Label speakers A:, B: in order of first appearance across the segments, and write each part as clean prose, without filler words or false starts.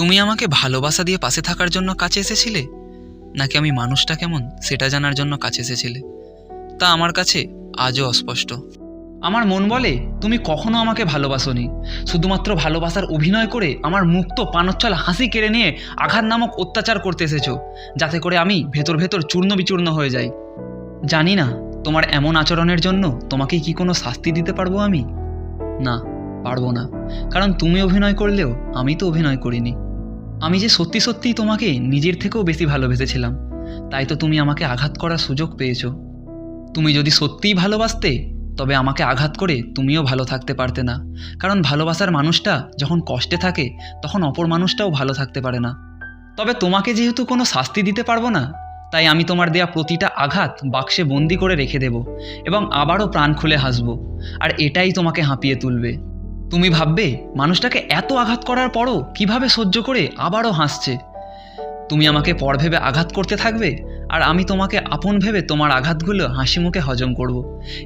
A: তুমি আমাকে ভালোবাসা দিয়ে পাশে থাকার জন্য কাছে এসেছিলে, নাকি আমি মানুষটা কেমন সেটা জানার জন্য কাছে এসেছিলে, তা আমার কাছে আজও অস্পষ্ট। আমার মন বলে তুমি কখনো আমাকে ভালোবাসোনি, শুধুমাত্র ভালোবাসার অভিনয় করে আমার মুক্ত পানচ্ছল হাসি কেড়ে নিয়ে আঘাত নামক অত্যাচার করতে এসেছো, যাতে করে আমি ভেতর ভেতর চূর্ণ বিচূর্ণ হয়ে যাই। জানি না তোমার এমন আচরণের জন্য তোমাকে কি কোনো শাস্তি দিতে পারবো আমি? না, পারবো না, কারণ তুমি অভিনয় করলেও আমি তো অভিনয় করিনি। আমি যে সত্যি সত্যিই তোমাকে নিজের থেকেও বেশি ভালোবেসেছিলাম, তাই তো তুমি আমাকে আঘাত করার সুযোগ পেয়েছো। তুমি যদি সত্যিই ভালোবাসতে, তবে আমাকে আঘাত করে তুমিও ভালো থাকতে পারতে না, কারণ ভালোবাসার মানুষটা যখন কষ্টে থাকে তখন অপর মানুষটাও ভালো থাকতে পারে না। তবে তোমাকে যেহেতু কোনো শাস্তি দিতে পারবো না, তাই আমি তোমার দেয়া প্রতিটা আঘাত বাক্সে বন্দি করে রেখে দেব এবং আবারও প্রাণ খুলে হাসবো, আর এটাই তোমাকে হাঁপিয়ে তুলবে। তুমি ভাববে মানুষটাকে এত আঘাত করার পরও কিভাবে সহ্য করে আবারও হাসছে। তুমি আমাকে পর ভেবে আঘাত করতে থাকবে, আর আমি তোমাকে আপন ভেবে তোমার আঘাতগুলো হাসি মুখে হজম করব,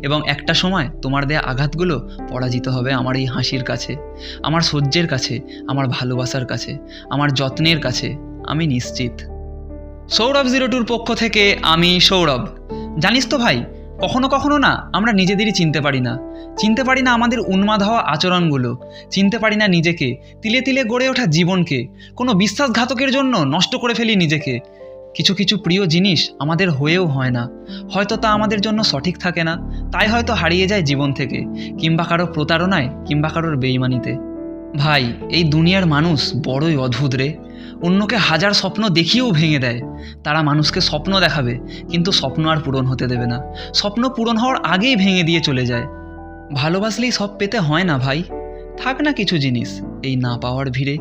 A: এবং একটা সময় তোমার দেয়া আঘাতগুলো পরাজিত হবে আমার এই হাসির কাছে, আমার সহ্যের কাছে, আমার ভালোবাসার কাছে, আমার যত্নের কাছে, আমি নিশ্চিত। সৌরভ 02 পক্ষ থেকে আমি সৌরভ। জানিস তো ভাই, কখনো কখনো না আমরা নিজেদেরই চিনতে পারি না আমাদের উন্মাদ হওয়া আচরণগুলো, চিনতে পারি না নিজেকে, তিলে তিলে গড়ে ওঠা জীবনকে, কোনো বিশ্বাসঘাতকের জন্য নষ্ট করে ফেলি নিজেকে। কিছু কিছু প্রিয় জিনিস আমাদের হয়েও হয় না, হয়তো তা আমাদের জন্য সঠিক থাকে না, তাই হয়তো হারিয়ে যায় জীবন থেকে, কিংবা কারো প্রতারণায়, কিংবা কারোর বেইমানিতে। ভাই, এই দুনিয়ার মানুষ বড়ই অদ্ভুত রে। অন্যকে হাজার স্বপ্ন দেখিয়েও ভেঙে দেয়। তারা মানুষকে স্বপ্ন দেখাবে, কিন্তু স্বপ্ন আর পূরণ হতে দেবে না, স্বপ্ন পূরণ হওয়ার আগেই ভেঙে দিয়ে চলে যায়। ভালোবাসলেই সব পেতে হয় না ভাই, থাক না কিছু জিনিস এই না পাওয়ার ভিড়ে।